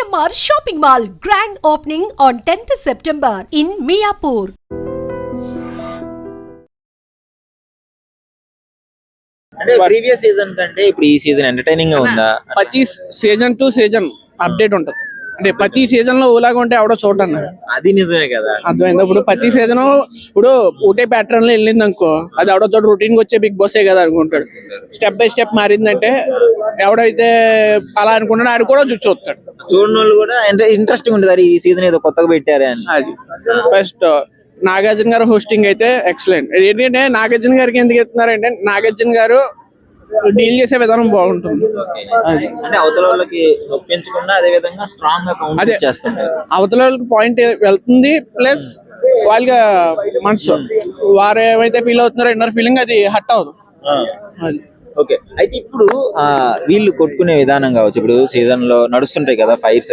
GMR Shopping Mall grand opening on 10th September in Miapur. అంటే previous season కంటే ఇప్పుడు ఈ సీజన్ ఎంటర్టైనింగ్ గా ఉందా? ప్రతి సీజన్ టు సీజన్ అప్డేట్ ఉంటుంది. అంటే ప్రతి సీజన్ లో ఊలాగా ఉంటే ఎవడో చూడన్న అది నిజమే కదా. అర్థమైంది. ఇప్పుడు ప్రతి సీజన్ ఇప్పుడు ఒకటే ప్యాటర్న్ లో వెళ్ళింది అనుకో, అది ఎవడో తోటి రొటీన్ గా వచ్చే బిగ్ బాసే కదా అనుకుంటాడు. స్టెప్ బై స్టెప్ మారిందంటే ఎవడైతే అలా అనుకుంటాడో ఆడు కూడా చూస్తాడు. చూడని వాళ్ళు కూడా ఇంట్రెస్టింగ్ ఉంటుంది. ఈ సీజన్ ఏదో కొత్తగా పెట్టారే అని. అది ఫస్ట్ నాగార్జున గారు హోస్టింగ్ అయితే ఎక్సలెంట్. ఏంటంటే నాగార్జున గారికి ఎందుకు ఇస్తున్నారంటే నాగార్జున గారు డీల్ చేసే విధానం బాగుంటుంది. అంటే అవతల వాళ్ళకి ఒప్పించకుండా అదే విధంగా స్ట్రాంగ్ గా కౌంటర్ చేస్తుంటారు. అవతల వాళ్ళకి పాయింట్ వెళ్తుంది, ప్లస్ వాళ్ళకి మనసు వారు ఏమైతే ఫీల్ అవుతున్నారో ఇన్నర్ ఫీలింగ్ అది హట్ అవ్వదు. ఓకే, అయితే ఇప్పుడు వీళ్ళు కొట్టుకునే విధానం కావచ్చు. ఇప్పుడు సీజన్ లో నడుస్తుంటాయి కదా ఫైట్స్,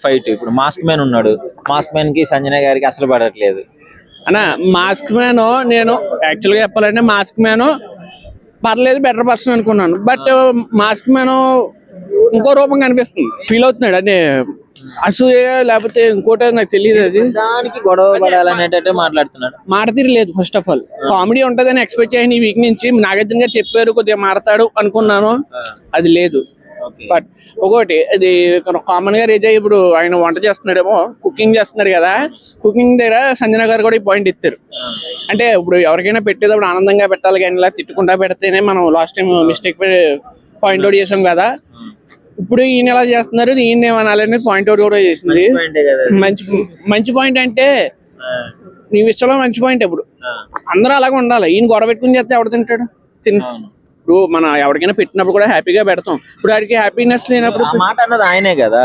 ఫైట్ ఇప్పుడు మాస్క్ మ్యాన్ ఉన్నాడు. మాస్క్ మ్యాన్ కి సంజన గారికి అసలు పడట్లేదు అన్న. మాస్క్ మ్యాన్ నేను యాక్చువల్గా చెప్పాలంటే మాస్క్ మ్యాన్ పర్లేదు, బెటర్ పర్సన్ అనుకున్నాను. బట్ మాస్క్ మ్యాన్ ఇంకో రూపం కనిపిస్తుంది, ఫీల్ అవుతున్నాడు. అంటే అసూయ లేకపోతే ఇంకోటి నాకు తెలియదు. అది దానికి గొడవ పడాలనేటట్టే మాట్లాడుతున్నాడు. మారతీరు లేదు. ఫస్ట్ ఆఫ్ ఆల్ కామెడీ ఉంటదని ఎక్స్పెక్ట్ చేయని ఈ వీక్ నుంచి నాగార్జున గారు చెప్పారు కొద్దిగా మారతాడు అనుకున్నాను, అది లేదు. బట్ ఒకటి అది కామన్ గా రేజ్ అయ్యి ఇప్పుడు ఆయన వంట చేస్తున్నాడేమో, కుకింగ్ చేస్తున్నారు కదా, కుకింగ్ దగ్గర సంజన గారు కూడా ఈ పాయింట్ ఇస్తారు. అంటే ఇప్పుడు ఎవరికైనా పెట్టేటప్పుడు ఆనందంగా పెట్టాలి, కానీ ఇలా తిట్టుకుంటా పెడితేనే మనం last time mistake point out చేసాం కదా. ఇప్పుడు ఈయన ఎలా చేస్తున్నారు, ఈయన ఏమనాలని పాయింట్ అవుట్ కూడా చేసింది. మంచి పాయింట్ అంటే నీ విషయంలో మంచి పాయింట్. ఇప్పుడు అందరూ అలాగే ఉండాలి. ఈయన గొడవ పెట్టుకుని చేస్తే ఎవడు తింటాడు? ఇప్పుడు మనం ఎవరికైనా పెట్టినప్పుడు కూడా హ్యాపీగా పెడతాం. ఇప్పుడు వాడికి హ్యాపీనెస్ లేనప్పుడు మాట అన్నది ఆయనే కదా.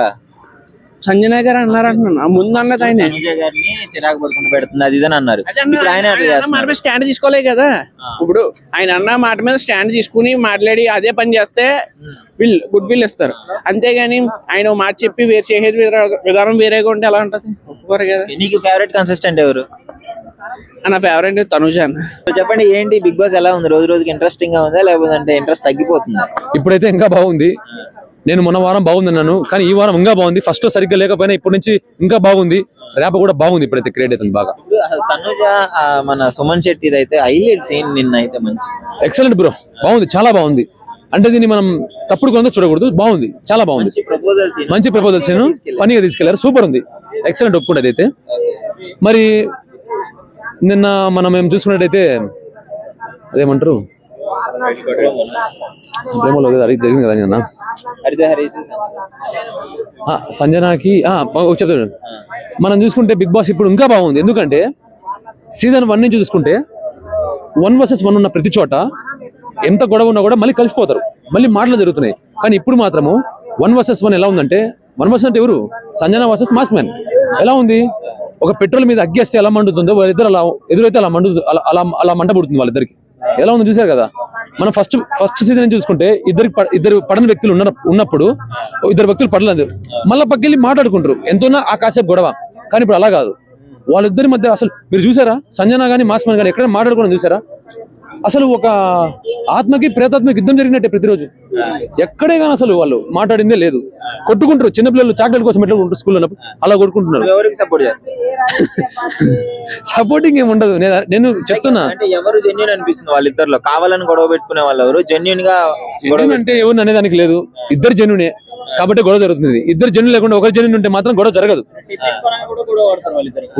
సంజన గారు అన్నారు అంటున్నాను, ముందు అన్నది ఆయనే. చిరాకు పడుకుంటూ పెడుతుంది అది ఇదని అన్నారు. మాట మీద స్టాండ్ తీసుకోలే కదా. ఇప్పుడు ఆయన అన్న మాట మీద స్టాండ్ తీసుకుని మాట్లాడి అదే పని చేస్తే గుడ్ విల్ ఇస్తారు. అంతేగాని ఆయన మాట చెప్పి వేరు చేసేది విధానం వేరేగా ఉంటే ఎలా ఉంటది? ఒప్పుకోరు కదా. నీకు ఫేవరెట్ కంటెస్టెంట్ ఎవరు? నా ఫేవరెట్ తనుజ అన్న. చెప్పండి, ఏంటి బిగ్ బాస్ ఎలా ఉంది? రోజు రోజుకి ఇంట్రెస్టింగ్ గా ఉందా లేకపోతే ఇంట్రెస్ట్ తగ్గిపోతుందా? ఇప్పుడైతే ఇంకా బాగుంది. నేను మొన్న వారం బాగుందన్నాను, కానీ ఈ వారం ఇంకా బాగుంది. ఫస్ట్ సరిగ్గా లేకపోయినా ఇప్పటి నుంచి ఇంకా బాగుంది. ర్యాప్ కూడా బాగుంది, ఇప్పుడైతే క్రియేట్ అవుతుంది బాగా. తనుజ మన సుమన్ శెట్టి అయితే హైలైట్ సీన్ నిన్న అయితే మంచి ఎక్సలెంట్ బ్రో, బాగుంది, చాలా బాగుంది. అంటే దీన్ని మనం తప్పుడు కొంత చూడకూడదు, బాగుంది, చాలా బాగుంది. మంచి ప్రపోజల్ సీన్, ఫనీగా తీసుకెళ్లారు, సూపర్ ఉంది, ఎక్సలెంట్ ఒప్పుకునేది అయితే. మరి నిన్న మనం ఏం చూసుకున్నట్టయితే అదేమంటారు ప్రేమలో జరిగింది కదా నిన్న సంజనాకి చెప్తాడు. మనం చూసుకుంటే బిగ్ బాస్ ఇప్పుడు ఇంకా బాగుంది. ఎందుకంటే సీజన్ 1 నుంచి చూసుకుంటే 1 vs 1 ఉన్న ప్రతి చోట ఎంత గొడవ ఉన్నా కూడా మళ్ళీ కలిసిపోతారు, మళ్ళీ మాటలు జరుగుతున్నాయి. కానీ ఇప్పుడు మాత్రము 1 vs 1 ఎలా ఉందంటే, 1 vs అంటే ఎవరు? Sanjana versus mask man. ఎలా ఉంది? ఒక పెట్రోల్ మీద అగ్గేస్తే ఎలా మండుతుందో వాళ్ళిద్దరు అలా ఎదురైతే అలా మండుతుంది, అలా మంటపడుతుంది వాళ్ళిద్దరికి. ఎలా ఉందో చూసారు కదా. మనం ఫస్ట్ సీజన్ నుంచి చూసుకుంటే ఇద్దరు పడని వ్యక్తులు ఉన్నప్పుడు ఇద్దరు వ్యక్తులు పడలేదు, మళ్ళీ పక్కెళ్ళి మాట్లాడుకుంటారు, ఎంతోన్నా ఆ కాసేపు గొడవ. కానీ ఇప్పుడు అలా కాదు. వాళ్ళిద్దరి మధ్య అసలు మీరు చూసారా? సంజన కానీ మాస్క్ మ్యాన్ కానీ ఎక్కడైనా మాట్లాడుకోవడం చూసారా? అసలు ఒక ఆత్మకి ప్రేతాత్మకి యుద్ధం జరిగినట్టే ప్రతిరోజు. ఎక్కడే కానీ అసలు వాళ్ళు మాట్లాడిందే లేదు. కొట్టుకుంటారు, చిన్నపిల్లలు చాక్లెట్ కోసం ఎట్లా ఉంటారు స్కూల్లో ఉన్నప్పుడు అలా కొట్టుకుంటున్నారు. సపోర్టింగ్ ఏమి ఉండదు. నేను చెప్తున్నా, ఎవరు జెన్యూన్ అనిపిస్తుంది వాళ్ళిద్దరిలో? కావాలని గొడవ పెట్టుకునే వాళ్ళు ఎవరు? జెన్యూన్ గా గొడవ అంటే ఎవరు అనేదానికి లేదు, ఇద్దరు జెన్యూనే కాబట్టి గొడవ జరుగుతుంది. ఇద్దరు జెన్యూన్ లేకుండా ఒకరు జెన్యూన్ ఉంటే మాత్రం గొడవ జరగదు.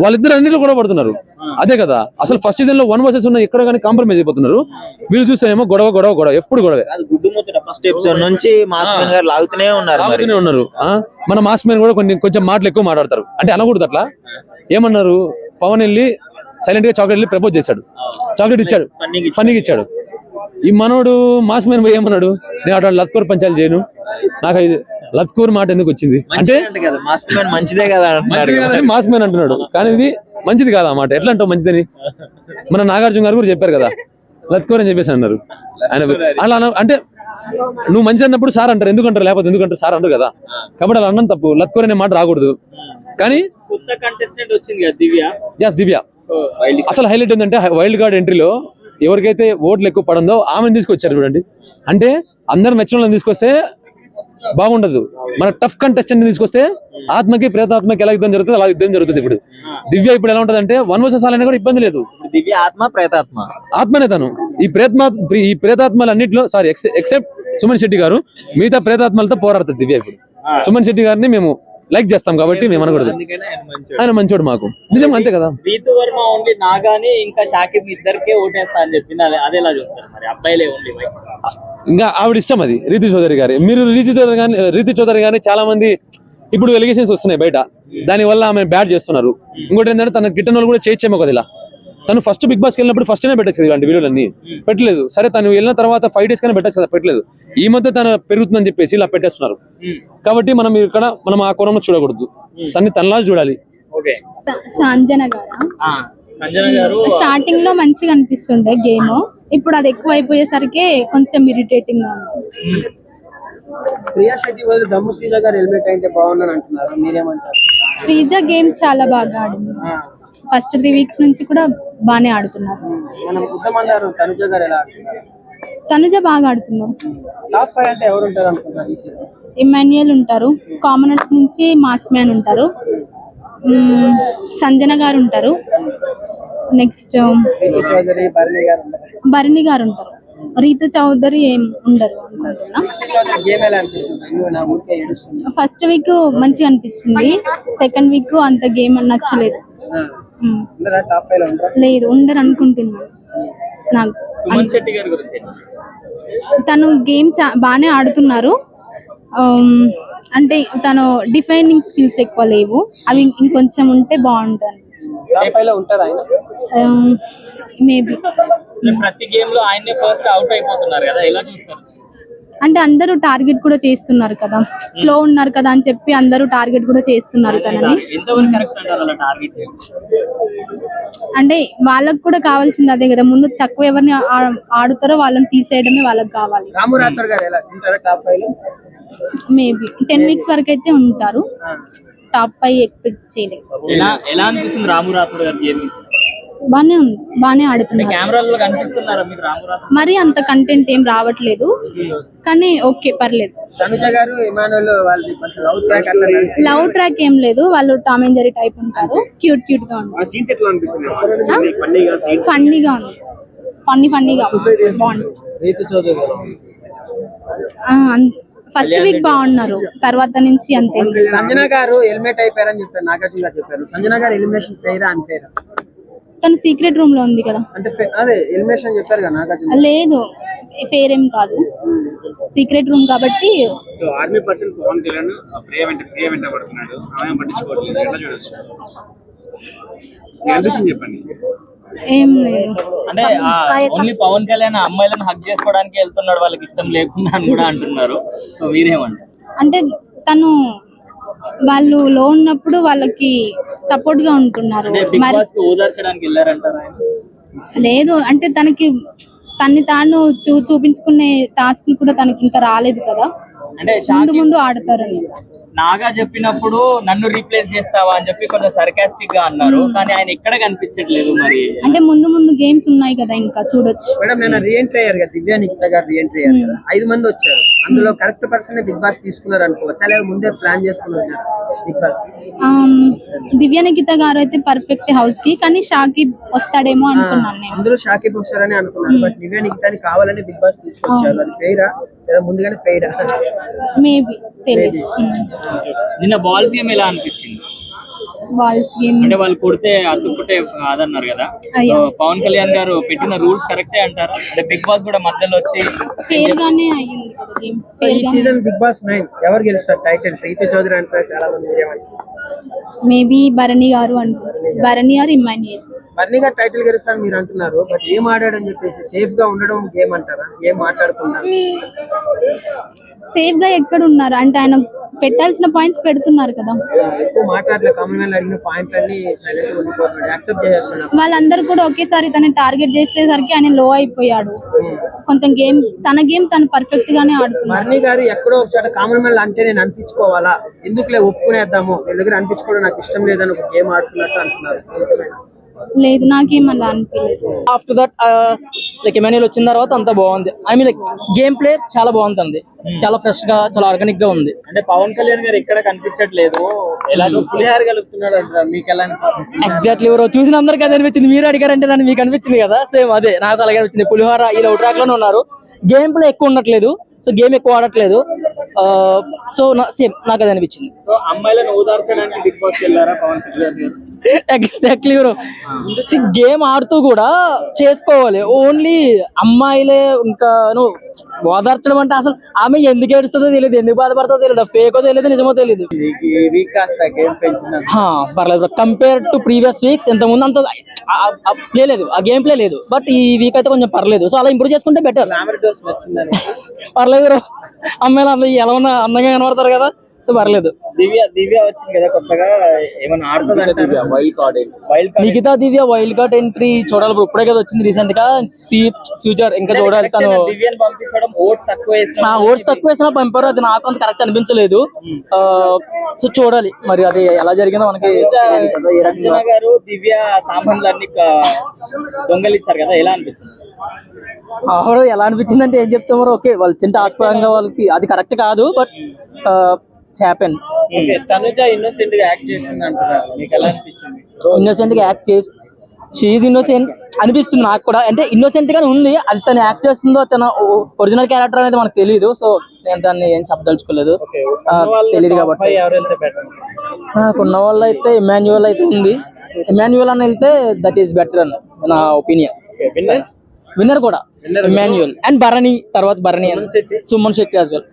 వాళ్ళిద్దరు అన్నింటిలో గొడవ పడుతున్నారు. అదే కదా అసలు ఫస్ట్ సీజన్ లో 1 vs 1 ఎక్కడ కానీ కాంప్రమైజ్ అయిపోతున్నారు. వీళ్ళు చూస్తేనేమో గొడవ గొడవ గొడవ, ఎప్పుడు గొడవే. ఫస్ట్ ఎపిసోడ్ నుంచి మాస్క్ మ్యాన్ గారు లాగుతూనే ఉన్నారు. మన మాస్క్ మ్యాన్ కూడా కొంచెం మాటలు ఎక్కువ మాట్లాడతారు. అంటే అనకూడదు అట్లా. ఏమన్నారు? పవన్ వెళ్ళి సైలెంట్ గా చాక్లెట్ వెళ్ళి ప్రపోజ్ చేశాడు, చాక్లెట్ ఇచ్చాడు, ఫన్నీగా ఇచ్చాడు. ఈ మనోడు మాస్క్ మ్యాన్ పోయి ఏమన్నాడు? నేను అట్లా లత్కూర్ పంచాలు చేయను, నాకు ఇది లత్కూర్ మాట ఎందుకు వచ్చింది అంటే మంచిదే కదా మాస్క్ మ్యాన్ అంటున్నాడు. కానీ ఇది మంచిది కాదా మాట. ఎట్లా అంటావు మంచిదని? మన నాగార్జున గారు కూడా చెప్పారు కదా, లత్కూర్ అని చెప్పేసి అన్నారు ఆయన. అలా అంటే నువ్వు మంచిది అన్నప్పుడు సార్ అంటారు, ఎందుకంటారు? లేకపోతే ఎందుకంటారు? సార్ అంటారు కదా. కాబట్టి అలా అన్నం తప్పు, లత్కూర్ అనే మాట రాకూడదు. కానీ దివ్య అసలు హైలైట్ ఏంటంటే వైల్డ్ కార్డ్ ఎంట్రీలో ఎవరికైతే ఓట్లు ఎక్కువ పడిందో ఆమెను తీసుకొచ్చారు చూడండి. అంటే అందరు నచ్చిన వాళ్ళని తీసుకొస్తే బాగుండదు. మన టఫ్ కంటెస్టెంట్ తీసుకొస్తే ఆత్మకి ప్రేతాత్మకి ఎలా యుద్ధం జరుగుతుంది అలా యుద్ధం జరుగుతుంది. ఇప్పుడు దివ్య ఇప్పుడు ఎలా ఉంటది అంటే 1 vs all అయినా కూడా ఇబ్బంది లేదు. దివ్య ఆత్మ ప్రేతాత్మ ఆత్మనే తను. ఈ ప్రేతాత్మలు అన్నింటిలో ఎక్సెప్ట్ సుమన్ శెట్టి గారు మిగతా ప్రేతాత్మలతో పోరాడుతుంది దివ్య. ఇప్పుడు సుమన్ శెట్టి గారిని మేము లైక్ చేస్తాం కాబట్టి మేము అనకూడదు, ఆయన మంచోడు మాకు, నిజంగా అంతే కదా. రీతు వర్మ ఓన్లీ నాగాని ఇంకా షాకిబ్ ఇద్దరికే ఓటేస్తా అని చెప్పింది, అది ఎలా చూస్తారు మరి? అబ్బాయిలే ఓన్లీ ఇంకా ఆవిడ ఇష్టం అది రీతు చౌదరి గారి. మీరు రీతు చౌదరి గారిని చాలా మంది ఇప్పుడు ఎలిగేషన్స్ వస్తున్నాయి బయట, దాని వల్ల ఆమె బ్యాడ్ చేస్తున్నారు. ఇంకోటి ఏంటంటే తన గిట్టన వాళ్ళు కూడా చేయొచ్చేమో కదా ఇలా. తను ఫస్ట్ బిగ్ బాస్కి వెళ్ళినప్పుడు ఫస్ట్ అయినా పెట్టచ్చు ఇలాంటి వీడియోలన్నీ, పెట్టలేదు. సరే తను వెళ్ళిన తర్వాత 5 days కన్నా పెట్టచ్చు కదా, పెట్టలేదు. ఈ మధ్య తను పెరుగుతుందని చెప్పేసి ఇలా పెట్టేస్తున్నారు. కాబట్టి మనం ఆ కోణంలో చూడకూడదు, తనలా చూడాలి. సంజన గారు స్టార్టింగ్ లో మంచిగా అనిపిస్తుండే గేమ్, ఇప్పుడు అది ఎక్కువ అయిపోయేసరికి కొంచెం ఇరిటేటింగ్ గా ఉంది. ప్రియా శెట్టి వాళ్ళు దమ్ము శ్రీజ గారు హెల్మెట్ అయితే బాగుందని అంటున్నారు, మీరేమంటారు? శ్రీజ గేమ్ చాలా బాగా ఆడింది, ఫస్ట్ 3 weeks నుంచి కూడా బాగానే ఆడుతున్నారు. మనం ఉత్తమందారు తనుజ గారు ఎలా ఆడుతున్నారు? తనుజ బాగా ఆడుతున్నారు. టాప్ 5 అంటే ఎవరు ఉంటారు అనుకుంటారు ఈ సీజన్? ఇమాన్యుయల్ ఉంటారు, కామనర్స్ నుంచి మాస్క్ మ్యాన్ ఉంటారు, సంజన గారు ఉంటారు, నెక్స్ట్ రీతు చౌదరి, భరణి గారు ఉంటారు. భరణి గారు ఉంటారు, రీతు చౌదరి ఏం ఉండరు అనుకుంటున్నా. గేమ్ ఎలా అనిపిస్తుంది? నా ఊరికే ఏడుస్తుంది. ఫస్ట్ వీక్ మంచిగా అనిపించింది, సెకండ్ వీక్ అంత గేమ్ నచ్చలేదు. టాప్ 5 లో ఉంటారు? లేదు, ఉండరు అనుకుంటున్నాను. నాకు సుమన్ శెట్టి గారి గురించి తను గేమ్ బాగానే ఆడుతున్నారు, అంటే తను డిఫైనింగ్ స్కిల్స్ ఎక్కువ లేవు, అవి ఇంకొంచెం ఉంటే బాగుంటుంది. టాప్ 5 లో ఉంటారు ఆయన? మేబీ. ప్రతి గేమ్ లో ఆయనే ఫస్ట్ అవుట్ అయిపోతున్నారు కదా, ఎలా చూస్తారు? అంటే అందరూ టార్గెట్ కూడా చేస్తున్నారు కదా, స్లో ఉన్నారు కదా అని చెప్పి అందరూ టార్గెట్ కూడా చేస్తున్నారు తనని. ఎంతవరకు కరెక్ట్ అంటారు అలా టార్గెట్? అంటే వాళ్ళకు కూడా కావాల్సింది అదే కదా, ముందు తక్కువ ఎవరిని ఆడుతారో వాళ్ళని తీసేయడమే వాళ్ళకి కావాలి. రాము రాథోడ్ గారు ఎలా ఉంటారా టాప్ 5 లో? మేబీ 10 weeks వరకు అయితే ఉంటారు, టాప్ 5 ఎక్స్పెక్ట్ చేయలేదు. ఎలా అనిపిస్తుంది రాము రాథోడ్ గారి గేమ్? బానే ఉంది, బానే ఆడుతున్నారు. కెమెరాలో కనిపిస్తున్నారా మీకు రాము రాథోడ్? మరి అంత కంటెంట్ ఏం రావట్లేదు, కానీ ఓకే పర్లేదు. తనుజ గారు ఇమానుయల్ వాళ్ళది కొంచెం లవ్ ట్రాక్ అట్లా లవ్ ట్రాక్ ఏం లేదు, వాళ్ళు టామ్ అండ్ జెర్రీ టైప్ ఉంటారు, క్యూట్ గా ఉంటారు. సీన్స్ ఎట్లా అనిపిస్తుంది? ఫన్నీగా ఉంది, ఫన్నీగా బాగుంది. రీతు చౌదరి గారు ఫస్ట్ వీక్ బాగున్నారు, తర్వాత నుంచి అంతే. సంజన గారు హెల్మెట్ అయిపోయారని చెప్పారు, నాగార్జున గారు చెప్పారు. సంజన గారు ఎలిమినేషన్ ఫెయిర్ అన్ఫెయిర్? తను సీక్రెట్ రూమ్ లో ఉంది కదా, అంటే అదే ఎలిమినేషన్ చెప్పారు కదా నాగార్జున. లేదు, ఫెయిర్ ఏం కాదు, సీక్రెట్ రూమ్ కాబట్టి. ఆర్మీ పర్సన్ పవన్ కళ్యాణ్ ప్రియ వెంట పడుతున్నాడు, ఆమె పట్టించుకోవట్లేదు, ఎలా చూడొచ్చు? చెప్పండి. ఏం లేదు, అంటే ఓన్లీ పవన్ కళ్యాణ్ అమ్మాయిలను హక్ చేసుకోవడానికి వెళ్తున్నాడు, వాళ్ళకి ఇష్టం లేకుండా అని కూడా అంటున్నారు. సో మీరేమంటారు? అంటే తను వాళ్ళు లో ఉన్నప్పుడు వాళ్ళకి సపోర్ట్ గా ఉంటున్నారు. ఓదార్చడానికి వెళ్ళారంటారా? లేదు, అంటే తనకి తన్ని తాను చూపించుకునే టాస్క్ కూడా తనకి ఇంకా రాలేదు కదా, అంటే ముందు ఆడతారని. నాగా చెప్పినప్పుడు నన్ను రీప్లేస్ చేస్తావా అని చెప్పి కొంచెం సర్కాస్టిక్ గా అన్నారు, కానీ ఆయన ఎక్కడ కనిపించట్లేదు. మరి అంటే ముందు గేమ్స్ ఉన్నాయి కదా, ఇంకా చూడొచ్చు. మేడం నేను రీఎంట్రీ అయ్యారు కదా, దివ్య నిఖిత గారు రీఎంట్రీ అయ్యారు కదా, 5 మంది వచ్చారు, అందులో కరెక్ట్ పర్సన్ బిగ్ బాస్ తీసుకున్నారు అనుకోవచ్చు, అలాగే ముందే ప్లాన్ చేసుకుని వచ్చారు బిగ్ బాస్? దివ్య నిఖిత గారు అయితే పర్ఫెక్ట్ హౌస్ కి, కానీ షాకిబ్ వస్తాడేమో అనుకున్నాను నేను. అందరూ షాకిబ్ వస్తారని అనుకున్నాను, బట్ దివ్య నిఖితని కావాలని బిగ్ బాస్ తీసుకొచ్చారు. అది ఫెయిరా లేదా ముందుగానే ఫెయిరా? మేబీ తెలియదు. నిన్న బాల్స్ గేమ్ ఎలా అనిపించింది? బాల్స్ గేమ్ అంటే వాళ్ళు కొడితే అడ్డుకుంటే అదన్నారు కదా, పవన్ కళ్యాణ్ గారు పెట్టిన రూల్స్ కరెక్టే అంటారా? అంటే బిగ్ బాస్ కూడా మధ్యలో వచ్చి ఫెయిర్ గానే అయ్యింది కదా గేమ్. ఈ సీజన్ బిగ్ బాస్ 9 ఎవరు గెలుస్తారు టైటిల్? రీతు చౌదరి అంటారు చాలా మంది, మేబీ భరణి గారు అంటారు, భరణి ఆర్ ఇమాన్యుయల్. భరణి గారు టైటిల్ గెలుస్తారు మీరు అంటున్నారు, బట్ ఏం ఆడాడని చెప్పేసి సేఫ్ గా ఉండడం గేమ్ అంటారా? ఏం మాట్లాడుకున్నారు? సేఫ్ గా ఎక్కడ ఉన్నారు అంటే ఆయన పెట్టాల్సిన పాయింట్స్ పెడుతున్నారు కదా, ఎక్కువ మాట్లాడలే, కామన్ అడిగిన పాయింట్ అన్ని సైలెంట్ ఉండిపోతున్నాడు, యాక్సెప్ట్ చేస్తున్నారు. వాళ్ళందరూ కూడా ఒకేసారి తనని టార్గెట్ చేసేసరికి ఆయన లో అయిపోయాడు కొంచెం. తన గేమ్ తను పర్ఫెక్ట్ గానే ఆడుతున్నారు. భరణి గారు ఎక్కడో ఒకసారి కామన్ మ్యాన్ అంటే నేను అనిపించుకోవాలా, ఎందుకులే ఒప్పుకునేద్దాము, వీళ్ళ దగ్గర అనిపించుకోవడం నాకు ఇష్టం లేదని ఒక గేమ్ ఆడుతున్నట్టు అంటున్నారు. లేదు నాకేం అలా అనిపించలేదు. ఆఫ్టర్ దట్ లైక్ ఎమాన్యుల్ వచ్చిన తర్వాత అంతా బాగుంది. I mean like game play చాలా బాగుంటుంది, చాలా ఫ్రెష్ గా, చాలా ఆర్గానిక్ గా ఉంది. అంటే పవన్ కళ్యాణ్ గారు ఇక్కడ కనిపించట్లేదు, ఎలాగో పులిహార కలుపుతున్నాడు అంటారు, మీకు ఎలా అనిపిస్తుంది? ఎగ్జాక్ట్లీ ఎవరో చూసిన అందరికీ అదే అనిపించింది. మీరు అడిగారంటే నన్ను మీకు అనిపించింది కదా, సేమ్ అదే నాకు అలాగే అనిపించింది. పులిహార ఇలా ట్రాక్ లోనే ఉన్నారు, గేమ్ ప్లే ఎక్కువ ఉండట్లేదు, సో గేమ్ ఎక్కువ ఆడట్లేదు. సో సేమ్ నాకు అది అనిపించింది. సో అమ్మాయిలను ఓదార్చడానికి బిగ్ బాస్ వెళ్ళారా పవన్ కళ్యాణ్ గారు? ఎగ్జాక్ట్లీ బ్రో, గేమ్ ఆడుతూ కూడా చేసుకోవాలి. ఓన్లీ అమ్మాయిలే ఇంకా నువ్వు ఓదార్చడం అంటే అసలు ఆమె ఎందుకు ఏడుస్తుందో తెలియదు, ఎందుకు బాధపడుతుందో తెలియదు, ఫేకో తెలియదు, నిజమో తెలియదు. వీక్ కాస్త గేమ్ పెంచింది. పర్లేదు bro, compare to previous weeks ఇంత ముందు అంత ప్లే లేదు, ఆ గేమ్ ప్లే లేదు. బట్ ఈ వీక్ అయితే కొంచెం పర్లేదు, సో అలా ఇంప్రూవ్ చేసుకుంటే బెటర్. గ్లామర్ డోస్ వచ్చిందని పర్లేదు బ్రో, అమ్మాయిలు అందరూ ఎలా ఉన్నా అందంగా కనబడతారు కదా, సో పర్లేదు. దివ్య వచ్చింది కదా కొత్తగా, ఏమైనా ఆడుతుంది? వైల్డ్ కార్డ్ మిగతా దివ్య వైల్డ్ కార్డ్ ఎంట్రీ చూడాలి బ్రో, ఇప్పుడే కదా వచ్చింది రీసెంట్ గా. ఫ్యూచర్ ఇంకా చూడాలి. తను దివ్యని పంపించడం ఓట్స్ తక్కువ ఓట్స్ తక్కువ వేసినా పంపారు, అది నాకు అంత కరెక్ట్ అనిపించలేదు. సో చూడాలి మరి అది ఎలా జరిగిందో మనకి తెలియదు కదా ఏ రకంగా. సంజన గారు దివ్య సామాన్లన్నీ దొంగలిచ్చారు కదా, ఎలా అనిపించింది? ఆవిడ ఎలా అనిపించింది అంటే ఏం చెప్తామో, ఓకే వాళ్ళు చిన్న ఆస్పదంగా వాళ్ళకి అది కరెక్ట్ కాదు, but happen. Okay, Tanuja innocent గా యాక్ట్ చేసింది అంటున్నారు, మీకు ఎలా అనిపించింది? ఇన్నోసెంట్ గా యాక్ట్ చేసి షీఈ్ ఇన్నోసెంట్ అనిపిస్తుంది నాకు కూడా. అంటే ఇన్నోసెంట్ గానే ఉంది, అది తను యాక్ట్ చేస్తుందో తన ఒరిజినల్ క్యారెక్టర్ అనేది మనకు తెలియదు. సో నేను దాన్ని ఏం చెప్పదలుచుకోలేదు, తెలియదు కాబట్టి. నాకున్న వాళ్ళు అయితే ఇమాన్యువల్ అయితే ఉంది, ఇమాన్యువల్ అని వెళ్తే దట్ ఈస్ బెటర్ అని నా ఒపీనియన్. విన్నర్ కూడా ఇమాన్యువల్ అండ్ భరణి, తర్వాత భరణి, సుమన్ శెట్టి యాజ్ వెల్.